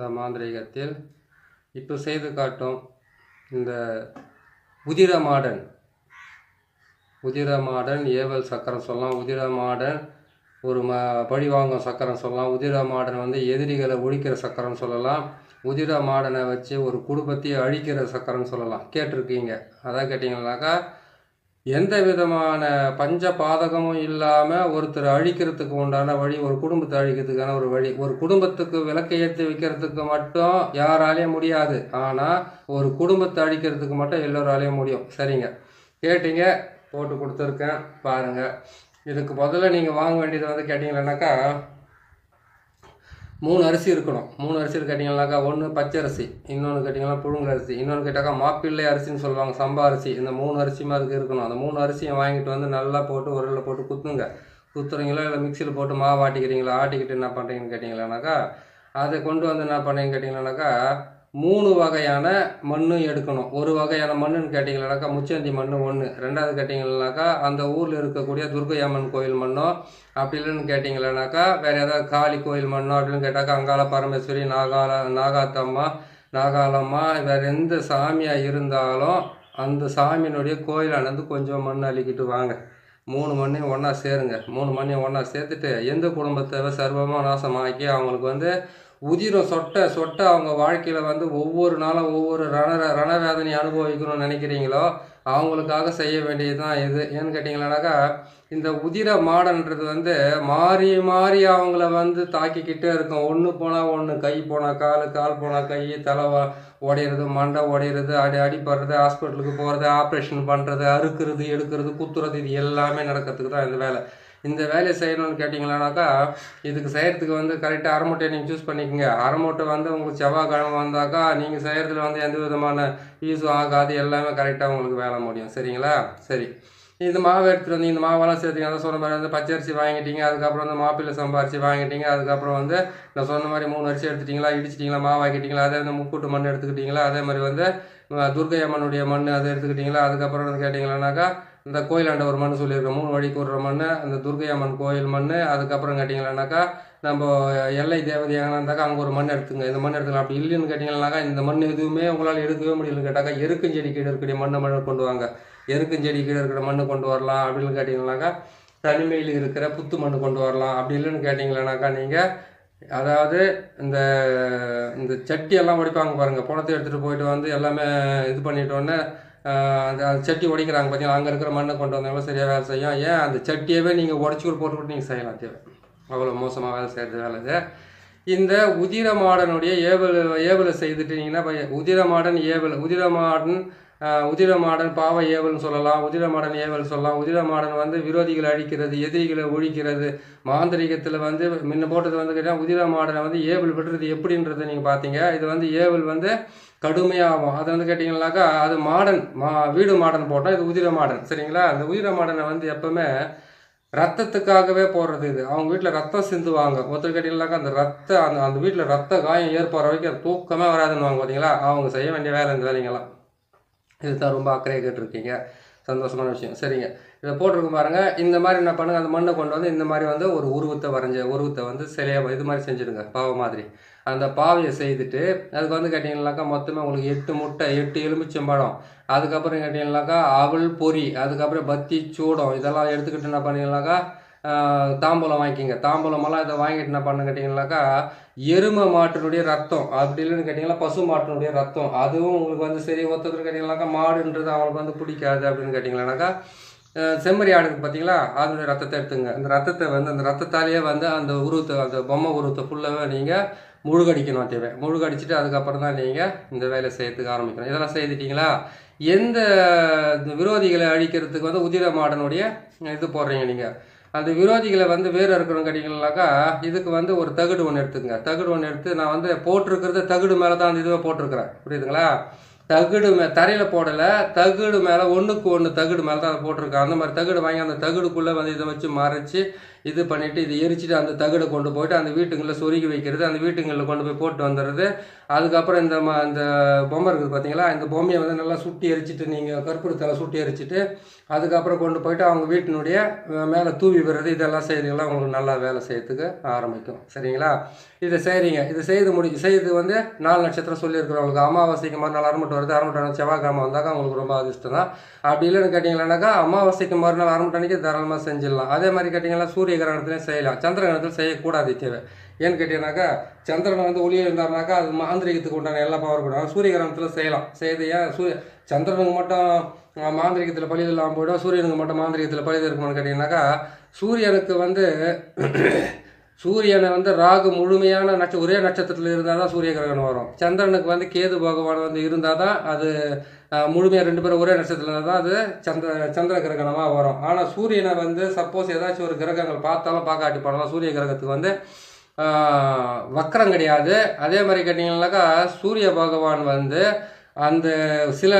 அந்த மாந்திரீகத்தில் இப்போ செய்து காட்டும் இந்த உதிரமாடன் ஏவல் சக்கரம் சொல்லலாம். உதிரமாடன் ஒரு பழிவாங்கும் சக்கரம் சொல்லலாம். உதிரமாடன் வந்து எதிரிகளை ஒழிக்கிற சக்கரம் சொல்லலாம். உதிரமாடனை வச்சு ஒரு குடும்பத்தையே அழிக்கிற சக்கரம் சொல்லலாம். கேட்டிருக்கீங்க. அதான் கேட்டிங்கன்னாக்கா எந்த விதமான பஞ்ச பாதகமும் இல்லாமல் ஒருத்தர் அழிக்கிறதுக்கு உண்டான வழி, ஒரு குடும்பத்தை அழிக்கிறதுக்கான ஒரு வழி. ஒரு குடும்பத்துக்கு விளக்கை ஏற்றி வைக்கிறதுக்கு மட்டும் யாராலையும் முடியாது. ஆனால் ஒரு குடும்பத்தை அழிக்கிறதுக்கு மட்டும் எல்லோராலையும் முடியும். சரிங்க, கேட்டீங்க, போட்டு கொடுத்துருக்கேன் பாருங்கள். இதுக்கு முதல்ல நீங்கள் வாங்க வேண்டியது வந்து கேட்டிங்கன்னாக்கா 3 அரிசி இருக்கணும். 3 அரிசி கேட்டிங்கன்னாக்கா, ஒன்று பச்சரிசி, இன்னொன்று கேட்டிங்கன்னா புழுங்கல் அரிசி, இன்னொன்று கேட்டாக்கா மாப்பிள்ளை அரிசின்னு சொல்லுவாங்க, சம்பா அரிசி. இந்த 3 அரிசியுமே அதுக்கு இருக்கணும். அந்த 3 அரிசியை வாங்கிட்டு வந்து நல்லா போட்டு உரலில் போட்டு குத்துங்க. குத்துறீங்களா இல்லை மிக்சியில் போட்டு மாவு ஆட்டிக்கிறீங்களா? ஆட்டிக்கிட்டு என்ன பண்ணுறீங்கன்னு கேட்டிங்களானாக்கா, அதை கொண்டு வந்து என்ன பண்ணுறீங்கன்னு கேட்டிங்களானாக்கா 3 வகையான மண்ணும் எடுக்கணும். ஒரு வகையான மண்ணுன்னு கேட்டிங்களானாக்கா முச்சந்தி மண் ஒன்று. ரெண்டாவது கேட்டிங்கன்னாக்கா அந்த ஊரில் இருக்கக்கூடிய துர்க்கை அம்மன் கோயில் மண்ணோ, அப்படி இல்லைன்னு கேட்டிங்களானாக்கா வேறு ஏதாவது காளி கோயில் மண்ணோ அப்படின்னு கேட்டாக்கா அங்காள பரமேஸ்வரி, நாகாலம்மா வேறு எந்த சாமியாக இருந்தாலும் அந்த சாமியினுடைய கோயிலானது கொஞ்சம் மண் அள்ளிக்கிட்டு வாங்க. 3 மண்ணையும் ஒன்றா சேருங்க. 3 மண்ணையும் ஒன்றா சேர்த்துட்டு எந்த குடும்பத்தை சர்வமாக நாசமாக்கி அவங்களுக்கு வந்து உதிரம் சொட்ட அவங்க வாழ்க்கையில் வந்து ஒவ்வொரு நாளும் ஒவ்வொரு ரணவேதனை அனுபவிக்கணும்னு நினைக்கிறீங்களோ அவங்களுக்காக செய்ய வேண்டியது தான் இது. ஏன்னு கேட்டிங்களானாக்கா இந்த உதிர மாடன்றது வந்து மாறி மாறி அவங்கள வந்து தாக்கிக்கிட்டே இருக்கும். ஒன்று போனால் ஒன்று, கை போனால் கால் போனால் கை, தலை உடையிறது, மண்டை உடையிறது, அடிப்படுறது, ஹாஸ்பிட்டலுக்கு போகிறது, ஆப்ரேஷன் பண்ணுறது, அறுக்கிறது, எடுக்கிறது, குத்துறது, இது எல்லாமே நடக்கிறதுக்கு தான் இந்த வேலை. இந்த வேலையை செய்யணும்னு கேட்டிங்களானாக்கா இதுக்கு செய்கிறதுக்கு வந்து கரெக்டாக அரைமூட்டையை நீங்கள் சூஸ் பண்ணிக்கோங்க. அரைமூட்டை வந்து உங்களுக்கு செவ்வாய்க்கிழமை வந்தாக்கா நீங்கள் செய்கிறதுல வந்து எந்த விதமான யூஸும் ஆகாது, எல்லாமே கரெக்டாக உங்களுக்கு வேலை முடியும். சரிங்களா? சரி, இந்த மாவு எடுத்துகிட்டு வந்து இந்த மாவெல்லாம் சேர்த்துங்க. அதை சொன்ன மாதிரி வந்து பச்சரிசி வாங்கிட்டீங்க, அதுக்கப்புறம் வந்து மாப்பிள்ளை சம்பாரிச்சு வாங்கிட்டீங்க, அதுக்கப்புறம் வந்து நான் சொன்ன மாதிரி 3 அரிசி எடுத்துட்டிங்களா, இடிச்சிட்டிங்களா, மாவாக்கிட்டீங்களா, அதே வந்து முக்கூட்டு மண் எடுத்துக்கிட்டிங்களா, அதே மாதிரி வந்து துர்க்கை அம்மனுடைய மண் அதை எடுத்துக்கிட்டிங்களா, அதுக்கப்புறம் வந்து கேட்டிங்களானாக்கா இந்த கோயிலாண்ட ஒரு மண் சொல்லியிருக்கோம், 3 வழி கூடுற மண், அந்த துர்க்கை அம்மன் கோயில் மண், அதுக்கப்புறம் கேட்டிங்களானாக்கா நம்ம எல்லை தேவதையாக இருந்தாக்கா அங்கே ஒரு மண் எடுத்துங்க. இந்த மண் எடுத்துக்கலாம். அப்படி இல்லைன்னு கேட்டிங்கன்னாக்கா இந்த மண் எதுவுமே உங்களால் எடுக்கவே முடியலன்னு கேட்டாக்கா எருக்கஞ்செடி கீழே இருக்கக்கூடிய மண்ணை கொண்டு வாங்க. எருக்கஞ்செடி கீழே இருக்கிற மண் கொண்டு வரலாம். அப்படின்னு கேட்டிங்கன்னாக்கா தனிமையில் இருக்கிற புத்து மண் கொண்டு வரலாம். அப்படி இல்லைன்னு கேட்டிங்களானாக்கா நீங்கள் அதாவது இந்த சட்டியெல்லாம் உடைப்பாங்க பாருங்கள், பணத்தை எடுத்துகிட்டு போயிட்டு வந்து எல்லாமே இது பண்ணிட்டோன்னே அந்த சட்டி உடைக்கிறாங்க பார்த்தீங்கன்னா, அங்கே இருக்கிற மண்ணை கொண்டு வந்தாலும் சரியாக வேலை செய்யும். ஏன் அந்த சட்டியவே நீங்கள் உடச்சி போட்டுக்கிட்டு நீங்கள் செய்யலாம். தேவை அவ்வளோ மோசமாக வேலை செய்கிறது வேலை இது. இந்த உதிரமாடனுடைய ஏவலை செய்துட்டீங்கன்னா உதிரமாடன் ஏவல், உதிரமாடன் பாவ ஏவல்னு சொல்லலாம், உதிரமாடன் ஏவல் சொல்லலாம். உதிரமாடன் வந்து விரோதிகளை அழிக்கிறது, எதிரிகளை ஒழிக்கிறது. மாந்திரிகத்தில் வந்து முன்ன போட்டது வந்து கேட்டால் உதிரமாடனை வந்து ஏவல் விடுறது எப்படின்றத நீங்கள் பார்த்தீங்க. இது வந்து ஏவல் வந்து கடுமையாகும். அது வந்து கேட்டிங்கனாக்கா அது வீடு மாடன் போட்டால் இது உதிர மாடன். சரிங்களா? அந்த உதிர மாடனை வந்து எப்பவுமே ரத்தத்துக்காகவே போடுறது. இது அவங்க வீட்டில் ரத்தம் சிந்துவாங்க. ஒருத்தர் கேட்டிங்கனாக்கா அந்த வீட்டில் ரத்த காயம் ஏற்படுற வரைக்கும் அது தூக்கமே வராதுன்னு வாங்க. பார்த்தீங்களா? அவங்க செய்ய வேண்டிய வேலை இந்த வேலைங்கெல்லாம். இதுதான் ரொம்ப அக்கறையாக கேட்டிருக்கீங்க. சந்தோஷமான விஷயம். சரிங்க, இதை போட்டிருக்கும் பாருங்கள். இந்த மாதிரி என்ன பண்ணுங்கள், அந்த மண்ணை கொண்டு வந்து இந்த மாதிரி வந்து ஒரு உருவத்தை வந்து சிலையாக இது மாதிரி செஞ்சுடுங்க, பாவை மாதிரி. அந்த பாவையை செய்துட்டு அதுக்கு வந்து கேட்டிங்கனாக்கா மொத்தமே உங்களுக்கு 8 முட்டை, 8 எலுமிச்சம்பழம், அதுக்கப்புறம் கேட்டிங்கனாக்கா அவல் பொரி, அதுக்கப்புறம் பத்தி சூடம், இதெல்லாம் எடுத்துக்கிட்டு என்ன பண்ணிங்கனாக்கா தாம்பூலம் வாங்கிக்கிங்க. தாம்பூலமெல்லாம் இதை வாங்கிட்டு என்ன பண்ணு கேட்டிங்கனாக்கா எருமை மாட்டினுடைய ரத்தம், அப்படி இல்லைன்னு கேட்டிங்கன்னா பசு மாட்டினுடைய ரத்தம், அதுவும் உங்களுக்கு வந்து சரி ஒருத்தர் கேட்டிங்கனாக்கா மாடுன்றது அவங்களுக்கு வந்து பிடிக்காது. அப்படின்னு கேட்டிங்களானாக்கா செம்மறி ஆடுக்கு பார்த்தீங்களா, அதனுடைய ரத்தத்தை எடுத்துங்க. அந்த ரத்தத்தை வந்து அந்த ரத்தத்தாலேயே வந்து அந்த பொம்மை உருவத்தை ஃபுல்லாகவே நீங்கள் முழுகடிக்கணும். தேவை முழுகடிச்சிட்டு அதுக்கப்புறம் தான் நீங்கள் இந்த வேலை செய்யறதுக்கு ஆரம்பிக்கணும். இதெல்லாம் செய்துட்டீங்களா? எந்த விரோதிகளை அழிக்கிறதுக்கு வந்து உதிர மாடனுடைய இது போடுறீங்க நீங்கள், அந்த விரோதிகளை வந்து வேறு இருக்கணும் கேட்டிங்கனாக்கா இதுக்கு வந்து ஒரு தகுடு ஒன்று எடுத்துக்கங்க. தகுடு ஒன்று எடுத்து நான் வந்து போட்டிருக்கிறது தகுடு மேலே தான் அந்த இதுவை போட்டிருக்கிறேன். புரியுதுங்களா? தகுடு தரையில் போடலை, தகுடு மேலே 1க்கு 1 தகுடு மேலே தான் அதை போட்டிருக்கேன். அந்த மாதிரி தகுடு வாங்கி அந்த தகுடுக்குள்ளே வந்து இதை வச்சு மறைச்சி இது பண்ணிவிட்டு இது எரிச்சிட்டு அந்த தகடை கொண்டு போயிட்டு அந்த வீட்டுங்களில் சொருகி வைக்கிறது, அந்த வீட்டுங்களில் கொண்டு போய் போட்டு வந்துடுறது. அதுக்கப்புறம் இந்த பொம்மை இருக்குது பார்த்தீங்களா, இந்த பொம்மையை வந்து நல்லா சுட்டி எரிச்சிட்டு நீங்கள் கற்பூரத்தால் சுட்டி எரிச்சிட்டு அதுக்கப்புறம் கொண்டு போயிட்டு அவங்க வீட்டினுடைய மேலே தூவி விடுறது. இதெல்லாம் செய்கிறீங்களா உங்களுக்கு நல்லா வேலை செய்யறதுக்கு ஆரம்பிக்கும். சரிங்களா? இதை செய்கிறீங்க. இது செய்து வந்து 4 நட்சத்திரம் சொல்லியிருக்கிறவங்களுக்கு அமாவாசைக்கு மறுநாள் அரமட்டை வருது, அரமட்டை செவ்வாய்க்கிழமை வந்தாக்கா அவங்களுக்கு ரொம்ப அதிர்ஷ்டம் தான். அப்படி இல்லைன்னு கேட்டிங்களானாக்கா அமாவாசைக்கு மறுநாள் அரமட்டனைக்கு தாராளமாக செஞ்சிடலாம். அதே மாதிரி கேட்டிங்கன்னா சூரிய கிரகணத்துலையும் செய்யலாம், சந்திர கிரகணத்தில் செய்யக்கூடாது தேவை. ஏன்னு கேட்டீங்கன்னாக்கா சந்திரனை வந்து ஒளியே இருந்தாருனாக்கா அது மாந்திரிகத்துக்கு உண்டான எல்லா பவர் கூட சூரிய கிரகணத்தில் செய்யலாம். செய்து ஏன் சந்திரனுக்கு மட்டும் மாந்திரிகத்தில் பழிது இல்லாமல் போய்டும், சூரியனுக்கு மட்டும் மாந்திரிகத்தில் பழிது இருக்குமான்னு கேட்டிங்கன்னாக்கா சூரியனுக்கு வந்து சூரியனை வந்து ராகு முழுமையான ஒரே நட்சத்திரத்தில் இருந்தால் தான் சூரிய கிரகணம் வரும். சந்திரனுக்கு வந்து கேது பகவான் வந்து இருந்தால் தான் அது முழுமையாக 2 பேரும் ஒரே நட்சத்திரத்தில் இருந்தால் தான் அது சந்திர கிரகணமாக வரும். ஆனால் சூரியனை வந்து சப்போஸ் ஏதாச்சும் ஒரு கிரகங்கள் பார்த்தாலும் பார்க்காட்டி பண்ணலாம். சூரிய கிரகத்துக்கு வந்து வக்கரம் கிடையாது. அதே மாதிரி கேட்டிங்கன்னாக்கா சூரிய பகவான் வந்து அந்த சில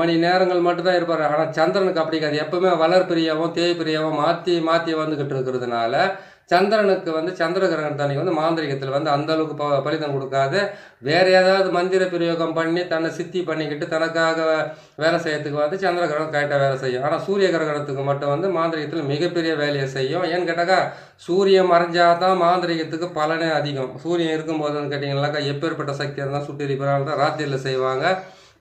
மணி நேரங்கள் மட்டும்தான் இருப்பார். ஆனால் சந்திரனுக்கு அப்படி கிடையாது, எப்பவுமே வளர்பிரியாவும் தேய்பிரியாவும் மாற்றி மாற்றி வந்துக்கிட்டு இருக்கிறதுனால சந்திரனுக்கு வந்து சந்திர கிரகணத்தன்னைக்கு வந்து மாந்திரிகத்தில் வந்து அந்த அளவுக்கு பலிதம் கொடுக்காது. வேற ஏதாவது மந்திர பிரயோகம் பண்ணி தன்னை சித்தி பண்ணிக்கிட்டு தனக்காக வேலை செய்யறதுக்கு வந்து சந்திர கிரகணம் கரெக்டாக வேலை செய்யும். ஆனால் சூரிய கிரகணத்துக்கு மட்டும் வந்து மாந்திரிகத்தில் மிகப்பெரிய வேலையை செய்யும். ஏன்னு கேட்டாக்கா சூரியன் மறைஞ்சாதான் மாந்திரிகத்துக்கு பலனே அதிகம். சூரியன் இருக்கும்போதுன்னு கேட்டிங்கன்னாக்கா எப்பேற்பட்ட சக்தியாக இருந்தால் சுட்டிருப்பாங்க தான் ராத்திரியில் செய்வாங்க.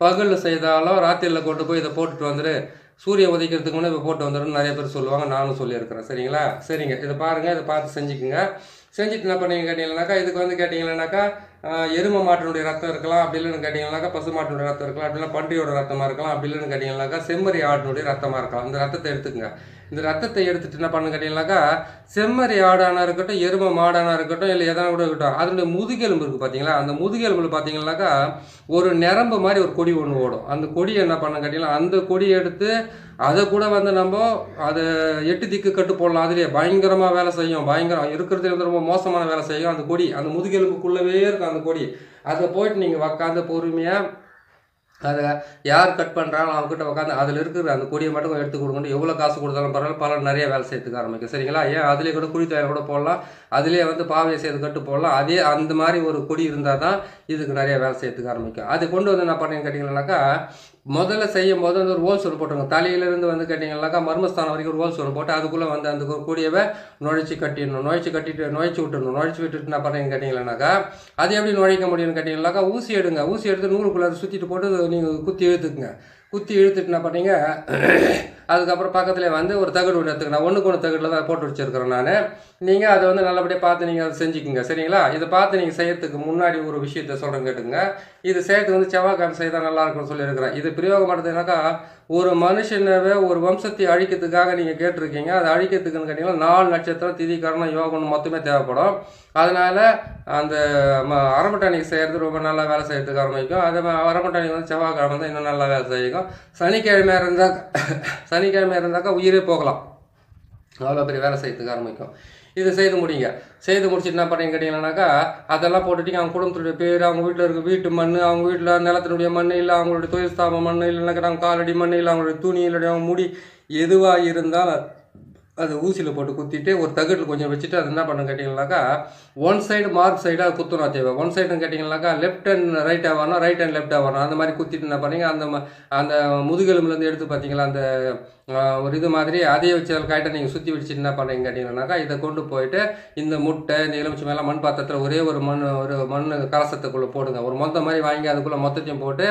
பகலில் செய்தாலும் ராத்திரியில் கொண்டு போய் இதை போட்டுட்டு வந்துடு, சூரிய உதைக்கிறதுக்கு முன்னே இப்போ போட்டு வந்துடும் நிறைய பேர் சொல்லுவாங்க, நானும் சொல்லியிருக்கிறேன். சரிங்களா? சரிங்க, இதை பாருங்கள், இதை பார்த்து செஞ்சுக்குங்க. செஞ்சுட்டு என்ன பண்ணீங்க கேட்டிங்கன்னாக்கா இதுக்கு வந்து கேட்டிங்கன்னாக்கா எருமை மாட்டினுடைய ரத்தம் இருக்கலாம், அப்படி இல்லைன்னு கேட்டிங்கன்னாக்கா பசு மாட்டினுடைய ரத்தம் இருக்கலாம், அப்படி இல்லை பன்றியோட ரத்தமாக இருக்கலாம், அப்படி இல்லைன்னு கேட்டிங்கன்னாக்கா செம்மறி ஆட்டினுடைய ரத்தமாக இருக்கலாம். இந்த ரத்தத்தை எடுத்துக்கங்க. இந்த ரத்தத்தை எடுத்துட்டு என்ன பண்ணு கேட்டிங்கன்னாக்கா செம்மறி ஆடானா இருக்கட்டும், எருமை மாடானா இருக்கட்டும், இல்லை எதனா கூட இருக்கட்டும், அதனுடைய முதுகெலும்பு இருக்குது பார்த்தீங்களா, அந்த முதுகெலும்புல பார்த்தீங்கன்னாக்கா ஒரு நரம்பு மாதிரி ஒரு கொடி ஒன்று ஓடும். அந்த கொடியை என்ன பண்ண கேட்டிங்கன்னா அந்த கொடியை எடுத்து அதை கூட வந்து நம்ம அதை 8 திக்கு கட்டு போடலாம். அதுலேயே பயங்கரமாக வேலை செய்யும். பயங்கரம் இருக்கிறதுல வந்து ரொம்ப மோசமான வேலை செய்யும். அந்த கொடி அந்த முதுகெலும்புக்குள்ளவே இருக்கும் அந்த கொடி. அதை போயிட்டு நீங்கள் உக்காந்து பொறுமையாக அதை யார் கட் பண்ணுறாங்களோ அவங்ககிட்ட உட்காந்து அதில் இருக்கிற அந்த கொடியை மட்டும் எடுத்து கொடுக்கணும். எவ்வளோ காசு கொடுத்தாலும் பரவாயில்ல, பலன் நிறைய வேலை செய்யறதுக்கு ஆரம்பிக்கும். சரிங்களா? ஏன் அதிலே கூட குழி தயார் கூட போடலாம், அதிலே வந்து பாவையை செய்து கட்டு போடலாம். அதே அந்த மாதிரி ஒரு கொடி இருந்தால் தான் இதுக்கு நிறைய வேலை செய்யறதுக்கு ஆரம்பிக்கும். அது கொண்டு வந்து என்ன பண்ணீங்கன்னு கேட்டிங்கன்னாக்கா முதல்ல செய்யும் போது வந்து ஒரு ஹோல்ஸ் ஒன்று போட்டுருங்க. தலையிலேருந்து வந்து கேட்டிங்கன்னாக்கா மர்மஸ்தானம் வரைக்கும் ஒரு ஹோல்ஸ் ஒன்று போட்டு அதுக்குள்ளே வந்து அந்த கொடியவை நுழைச்சி கட்டிடணும். நுழைச்சி விட்டுட்டு என்ன பண்ணுறீங்கன்னு கேட்டிங்கன்னாக்கா அது எப்படி நுழைக்க முடியும்னு கேட்டிங்கன்னாக்கா ஊசி எடுங்க. ஊசி எடுத்து நூலுக்குள்ளே சுற்றிட்டு போட்டு நீங்கள் குத்தி இழுத்துக்குங்க. குத்தி இழுத்துட்டு என்ன பண்ணீங்க அதுக்கப்புறம் பக்கத்தில் வந்து ஒரு தகடு ஒன்று எடுத்துக்கணும். நான் 1க்கு 1 தகடில் தான் போட்டு வச்சுருக்கிறேன் நான். நீங்கள் அதை வந்து நல்லபடியாக பார்த்து நீங்கள் அதை செஞ்சுக்குங்க. சரிங்களா? இதை பார்த்து நீங்கள் செய்யறதுக்கு முன்னாடி ஒரு விஷயத்த சொல்கிறேன் கேட்டுங்க. இது செய்யறதுக்கு வந்து செவ்வாய்க்கிழமை செய்தால் நல்லா இருக்கும்னு சொல்லியிருக்கிறேன். இது பிரயோகம் பண்ணுறதுனாக்கா ஒரு மனுஷனவே ஒரு வம்சத்தை அழிக்கிறதுக்காக நீங்கள் கேட்டிருக்கீங்க. அதை அழிக்கிறதுக்குன்னு கேட்டிங்கன்னா 4 நட்சத்திரம் திதி கரணம் யோகம் மொத்தமே தேவைப்படும். அதனால் அந்த அரமட்டானிக்கு செய்கிறது ரொம்ப நல்லா வேலை செய்யறதுக்கு ஆரம்பிக்கும். அதே மாதிரி அரமட்டானிக்கு வந்து செவ்வாய்க்கிழமை தான் இன்னும் நல்லா வேலை செய்யும். சனிக்கிழமை இருந்தாக்கா உயிரே போகலாம், அவ்வளோ பெரிய வேலை செய்யறதுக்கு ஆரம்பிக்கும். இது செய்து முடிங்க. செய்து முடிச்சுட்டு என்ன பண்ணுறீங்க கேட்டிங்கன்னாக்கா அதெல்லாம் போட்டுட்டீங்க. அவங்க குடும்பத்துடைய பேர், அவங்க வீட்டில் இருக்க வீட்டு மண், அவங்க வீட்டில் நிலத்தினுடைய மண், இல்லை அவங்களுடைய தொழில் ஸ்தாப மண், இல்லைனாக்கா அவங்க காலடி மண், இல்லை அவங்களுடைய துணி, இல்லை அவங்க முடி, எதுவாக இருந்தாலும் அது ஊசியில் போட்டு குத்திட்டு ஒரு தகட்டில் கொஞ்சம் வச்சுட்டு அது என்ன பண்ண கேட்டிங்கன்னாக்கா ஒன் சைடு மார்க் சைடாக குத்தணும் தேவை. ஒன் சைடுன்னு கேட்டிங்கன்னாக்கா லெஃப்ட் அண்ட் ரைட்டாக வரணும், ரைட் அண்ட் லெஃப்டாக வரணும். அந்த மாதிரி குத்திட்டு என்ன பண்ணீங்க அந்த முதுகெலும்புலேருந்து எடுத்து பார்த்தீங்களா அந்த ஒரு இது மாதிரி அதையே வச்சு அதில் கைட்டை நீங்கள் சுற்றி வச்சுட்டு என்ன பண்ணுறீங்க கேட்டிங்கன்னாக்கா இதை கொண்டு போயிட்டு இந்த முட்டை இந்த எலுமிச்சை மேலே மண் பாத்திரத்தில் ஒரே ஒரு மண் கலசத்துக்குள்ளே போடுங்க. ஒரு மொத்த மாதிரி வாங்கி அதுக்குள்ளே மொத்தத்தையும் போட்டு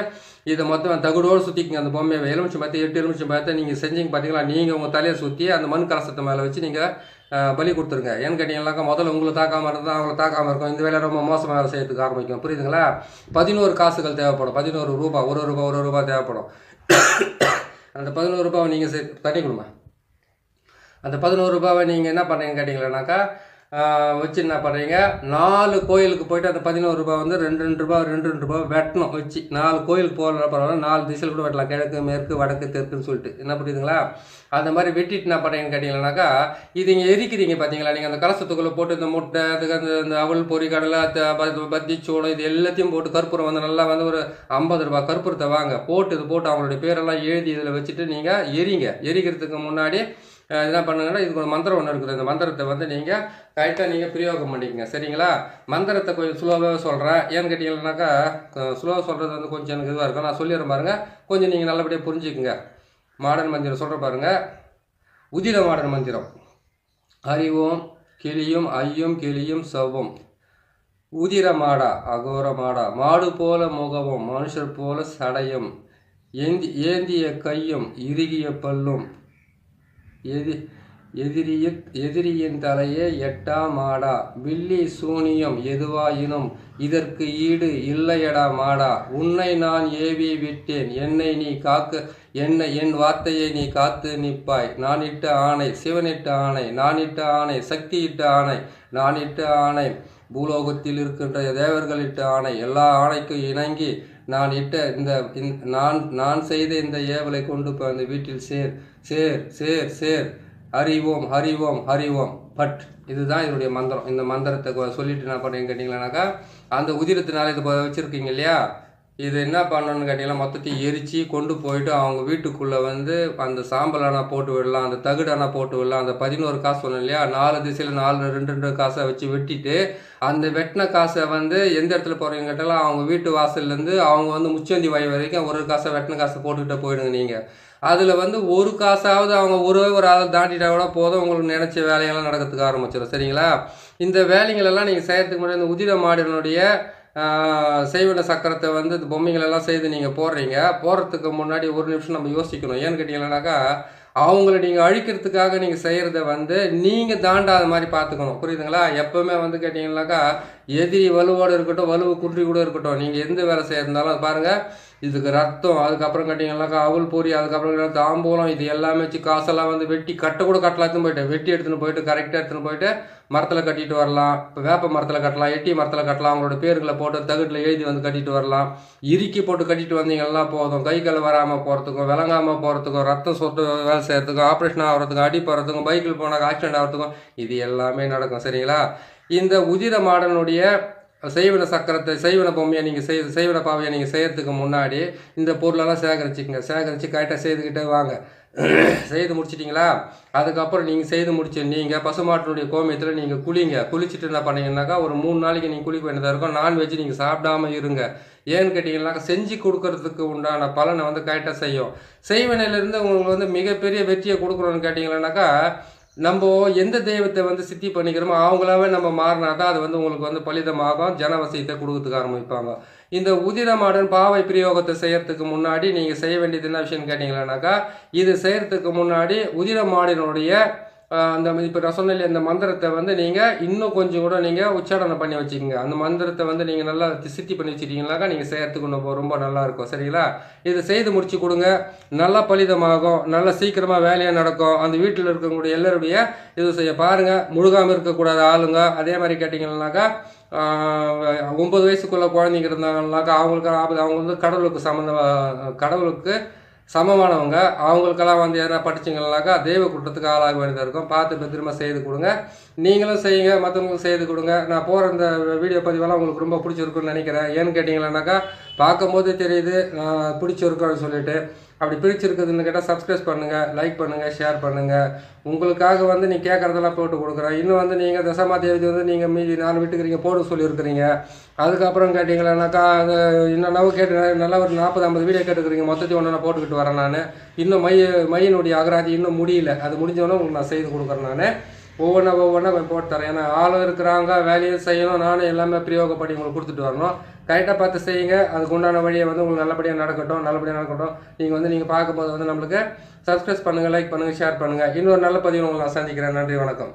இதை மொத்தம் தகுடோடு சுற்றிக்குங்க. அந்த பொம்மையை எலுமிச்சை பார்த்து 8 எலுமிச்சை பார்த்து நீங்கள் செஞ்சீங்க பார்த்தீங்களா, நீங்கள் உங்கள் தலையை சுற்றி அந்த மண் கலசத்தை மேலே வச்சு நீங்கள் பலி கொடுத்துருங்க. ஏன்னு கேட்டிங்கன்னாக்கா முதல்ல உங்களை தாக்காமல் இருந்தால் அவங்களை தாக்காமல் இருக்கும். இந்த வேலை ரொம்ப மோசமாக வேலை செய்யறதுக்கு ஆரம்பிக்கும். புரியுதுங்களா? 11 காசுகள் தேவைப்படும். 11 ரூபா, ஒரு ரூபா தேவைப்படும். அந்த 11 ரூபாவை நீங்கள் தட்டி கொடுங்க. அந்த 11 ரூபாவை நீங்கள் என்ன பண்ணுறீங்கன்னு கேட்டிங்கன்னாக்கா வச்சு என்ன பண்ணுறீங்க 4 கோயிலுக்கு போய்ட்டு அந்த 11 ரூபா வந்து 2 ரூபா வெட்டணும். வச்சு 4 கோயிலுக்கு போகிற பரவாயில்ல, 4 திசையில் கூட வெட்டலாம், கிழக்கு மேற்கு வடக்கு தெற்குன்னு சொல்லிட்டு. என்ன புரியுதுங்களா? அந்த மாதிரி வெட்டிட்டு என்ன பண்ணுறீங்கன்னு கேட்டிங்கன்னாக்கா இது இங்கே எரிக்கிறீங்க பார்த்தீங்களா, நீங்கள் அந்த கலசத்துக்குள்ளே போட்டு இந்த முட்டை அதுக்கு அந்த அவல் பொறி கடலை பத்தி சோளம் இது எல்லாத்தையும் போட்டு கற்பூரம் வந்து நல்லா வந்து ஒரு 50 ரூபா கற்பூரத்தை வாங்க போட்டு இது போட்டு அவங்களுடைய பேரெல்லாம் எழுதி இதில் வச்சுட்டு நீங்கள் எரிங்க. எரிக்கிறதுக்கு முன்னாடி என்ன பண்ணுங்கன்னா, இதுக்கு ஒரு மந்திரம் ஒன்று இருக்குது. இந்த மந்திரத்தை வந்து நீங்கள் கரெக்டாக நீங்கள் பிரயோகம் பண்ணிக்கங்க. சரிங்களா? மந்திரத்தை கொஞ்சம் ஸ்லோவாக சொல்கிறேன். ஏன்னு கேட்டிங்கன்னாக்கா, ஸ்லோவாக சொல்கிறது வந்து கொஞ்சம் எனக்கு இதுவாக இருக்கும். நான் சொல்லிடுறேன் பாருங்கள், கொஞ்சம் நீங்கள் நல்லபடியாக புரிஞ்சுக்குங்க. மாடர்ன் மந்திரம் சொல்கிற பாருங்கள். உதிர மாடர்ன் மந்திரம். அறிவோம் கிளியும் ஐயும் கிளியும் சவ்வும். உதிர மாடா அகோர மாடா. மாடு போல முகமும் மனுஷர் போல சடையும். ஏந்திய கையும் இறுகிய பல்லும். எதிரியின் தலையே எட்டா மாடா. வில்லி சூனியம் எதுவாயினும் இதற்கு ஈடு இல்லையடா மாடா. உன்னை நான் ஏவி விட்டேன், என்னை நீ காக்க, என் வார்த்தையை நீ காத்து நிற்பாய். நான் இட்ட ஆணை, சிவனிட்ட ஆணை, நான் இட்ட ஆணை, சக்தி இட்ட ஆணை, நான் இட்ட ஆணை, பூலோகத்தில் இருக்கின்ற தேவர்களிட்ட ஆணை, எல்லா ஆணைக்கும் இணங்கி நான் இட்ட நான் செய்த இந்த ஏவலை கொண்டு போய் அந்த வீட்டில் சேர் சேர் சேர் சேர். அறிவோம் ஹரிவோம் ஹரிவோம் பட். இதுதான் இதனுடைய மந்திரம். இந்த மந்திரத்தை சொல்லிட்டு என்ன பண்ணுறீங்க கேட்டிங்களானாக்கா, அந்த உதிரத்தினால இது வச்சுருக்கீங்க இல்லையா, இது என்ன பண்ணணும்னு கேட்டிங்கன்னா, மொத்தத்தையும் எரித்து கொண்டு போயிட்டு அவங்க வீட்டுக்குள்ளே வந்து அந்த சாம்பலானா போட்டு விடலாம், அந்த தகுடானா போட்டு விடலாம். அந்த 11 காசு சொன்னோம் இல்லையா, 4 திசையில் 2 காசை வச்சு வெட்டிட்டு, அந்த வெட்டின காசை வந்து எந்த இடத்துல போகிறீங்க கேட்டாலும் அவங்க வீட்டு வாசல்லேருந்து அவங்க வந்து முச்சந்தி வாய் வரைக்கும் ஒரு காசை வெட்டின காசை போட்டுக்கிட்டே போயிடுங்க. நீங்கள் அதில் வந்து ஒரு காசாவது அவங்க ஒரு ஆள் தாண்டிட்டா கூட போதும், உங்களுக்கு நினச்ச வேலையெல்லாம் நடக்கிறதுக்கு ஆரம்பிச்சிடும். சரிங்களா? இந்த வேலைங்களெல்லாம் நீங்கள் செய்கிறதுக்கு முன்னாடி இந்த உதிர மாடினுடைய செய்வன சக்கரத்தை வந்து இந்த பொம்மைகளெல்லாம் செய்து நீங்கள் போடுறதுக்கு முன்னாடி ஒரு நிமிஷம் நம்ம யோசிக்கணும். ஏன்னு கேட்டிங்கன்னாக்கா, அவங்கள நீங்கள் அழிக்கிறதுக்காக நீங்கள் செய்கிறத வந்து நீங்கள் தாண்டாத மாதிரி பார்த்துக்கணும். புரியுதுங்களா? எப்போவுமே வந்து கேட்டிங்கன்னாக்கா, எதிரி வலுவோடு இருக்கட்டும், வலுவு குன்றி கூட இருக்கட்டும், நீங்கள் எந்த வேலை செய்யறதுனாலும் அது பாருங்கள், இதுக்கு ரத்தம், அதுக்கப்புறம் கேட்டிங்கன்னாக்கா அவல் பொரி, அதுக்கப்புறம் தாம்பூலம், இது எல்லாமே வச்சு காசெல்லாம் வந்து வெட்டி கூட கட்டலாத்துன்னு போயிட்டு வெட்டி எடுத்துன்னு போயிட்டு கரெக்டாக எடுத்துன்னு போயிட்டு மரத்தில் கட்டிட்டு வரலாம். இப்போ வேப்ப மரத்தில் கட்டலாம், எட்டி மரத்தில் கட்டலாம், அவங்களோட பேர்களை போட்டு தகுட்டில் எழுதி வந்து கட்டிட்டு வரலாம். இறுக்கி போட்டு கட்டிட்டு வந்தீங்கன்னா போதும், கை கால் வராமல் போகிறதுக்கும், விளங்காமல் போகிறதுக்கும், ரத்தம் சொட்டு வேலை செய்கிறதுக்கும், ஆப்ரேஷன் ஆகிறதுக்கும், அடி போகிறதுக்கும், பைக்கில் போனால் ஆக்சிடென்ட் ஆகிறதுக்கும் இது எல்லாமே நடக்கும். சரிங்களா? இந்த உதிர மாடனுடைய செய்வன சக்கரத்தை, செய்வன பொம்மையை நீங்கள் செய்வன பாவையை நீங்கள் செய்கிறதுக்கு முன்னாடி இந்த பொருளெல்லாம் சேகரிச்சுக்கங்க. சேகரித்து கரெக்டாக செய்துக்கிட்டே வாங்க. செய்து முடிச்சிட்டிங்களா? அதுக்கப்புறம் நீங்கள் செய்து முடிச்சு நீங்கள் பசுமாட்டினுடைய கோமியத்தில் நீங்கள் குளிச்சுட்டு என்ன பண்ணீங்கன்னாக்கா, ஒரு 3 நாளைக்கு நீங்கள் குளிக்க வேண்டியதாக இருக்கும். நான்வெஜ் நீங்கள் சாப்பிடாமல் இருங்க. ஏன்னு கேட்டிங்கன்னாக்கா, செஞ்சு கொடுக்கறதுக்கு உண்டான பலனை வந்து கரெக்டாக செய்யும். செய்வனையிலேருந்து உங்களுக்கு வந்து மிகப்பெரிய வெற்றியை கொடுக்குறோன்னு கேட்டிங்கன்னாக்கா, நம்ம எந்த தெய்வத்தை வந்து சித்தி பண்ணிக்கிறோமோ அவங்களாவே நம்ம மாறினா தான் அது வந்து உங்களுக்கு வந்து பலிதமாகும், ஜனவசியத்தை கொடுக்கறதுக்கு ஆரம்பிப்பாங்க. இந்த உதிர மாடன் பாவை பிரயோகத்தை செய்யறதுக்கு முன்னாடி நீங்கள் செய்ய வேண்டியது என்ன விஷயம்னு கேட்டிங்களானாக்கா, இது செய்யறதுக்கு முன்னாடி உதிர மாடினுடைய அந்த இப்போ நான் சொன்ன இந்த மந்திரத்தை வந்து நீங்கள் இன்னும் கொஞ்சம் கூட நீங்கள் உச்சாரணை பண்ணி வச்சுக்கோங்க. அந்த மந்திரத்தை வந்து நீங்கள் நல்லா சித்தி பண்ணி வச்சுட்டீங்கன்னாக்கா நீங்கள் செய்யறதுக்கு ரொம்ப நல்லாயிருக்கும். சரிங்களா? இது செய்து முடிச்சு கொடுங்க, நல்லா பலிதமாகும், நல்லா சீக்கிரமாக வேலையாக நடக்கும். அந்த வீட்டில் இருக்கக்கூடிய எல்லாருடைய இது செய்ய பாருங்கள். முழுகாமல் இருக்கக்கூடாத ஆளுங்க. அதே மாதிரி கேட்டிங்கன்னாக்கா, 9 வயசுக்குள்ள குழந்தைங்க இருந்தாங்கன்னாக்கா அவங்களுக்கு அவங்க வந்து கடவுளுக்கு சமமானவங்க. அவங்களுக்கெல்லாம் வந்து எதனா படிச்சிங்கன்னாக்கா தெய்வ குற்றத்துக்கு ஆளாக வேண்டியதாக இருக்கும். பார்த்து பத்திரமா செய்து கொடுங்க. நீங்களும் செய்யுங்க, மற்றவங்களுக்கு செய்து கொடுங்க. நான் போகிற இந்த வீடியோ பதிவெல்லாம் உங்களுக்கு ரொம்ப பிடிச்சிருக்குன்னு நினைக்கிறேன். ஏன்னு கேட்டிங்கன்னாக்கா, பார்க்கும்போது தெரியுது பிடிச்சிருக்கோன்னு சொல்லிட்டு. அப்படி பிடிச்சிருக்குதுன்னு கேட்டால் சப்ஸ்கிரைப் பண்ணுங்கள், லைக் பண்ணுங்கள், ஷேர் பண்ணுங்கள். உங்களுக்காக வந்து நீங்கள் கேட்குறதெல்லாம் போட்டு கொடுக்குறேன். இன்னும் வந்து நீங்கள் தசமா தேதி வந்து நீங்கள் மீதி 4 வீட்டுக்கிறீங்க போட சொல்லியிருக்கிறீங்க. அதுக்கப்புறம் கேட்டிங்களானாக்கா, அது இன்னும் கேட்டு நல்லா ஒரு 40-50 வீடியோ கேட்டுக்கிறீங்க. மொத்தத்தையும் ஒன்று நான் போட்டுக்கிட்டு வரேன். நான் இன்னும் மையினுடைய அகராதி இன்னும் முடியல. அது முடிஞ்சவொன்னே உங்களுக்கு நான் செய்து கொடுக்குறேன். நான் ஒவ்வொன்றா போட்டு தரேன். ஏன்னா ஆளும் இருக்கிறாங்க, வேலையும் செய்யணும், நானும் எல்லாமே பிரயோகப்படி உங்களுக்கு கொடுத்துட்டு வரணும். கரெக்டாக பார்த்து செய்யுங்க. அதுக்கு உண்டான வழியை வந்து உங்களுக்கு நல்லபடியாக நடக்கட்டும். நீங்கள் பார்க்கும்போது வந்து நம்மளுக்கு சப்ஸ்கிரைப் பண்ணுங்கள், லைக் பண்ணுங்கள், ஷேர் பண்ணுங்கள். இன்னொரு நல்ல பதிவு உங்களை நான் சந்திக்கிறேன். நன்றி, வணக்கம்.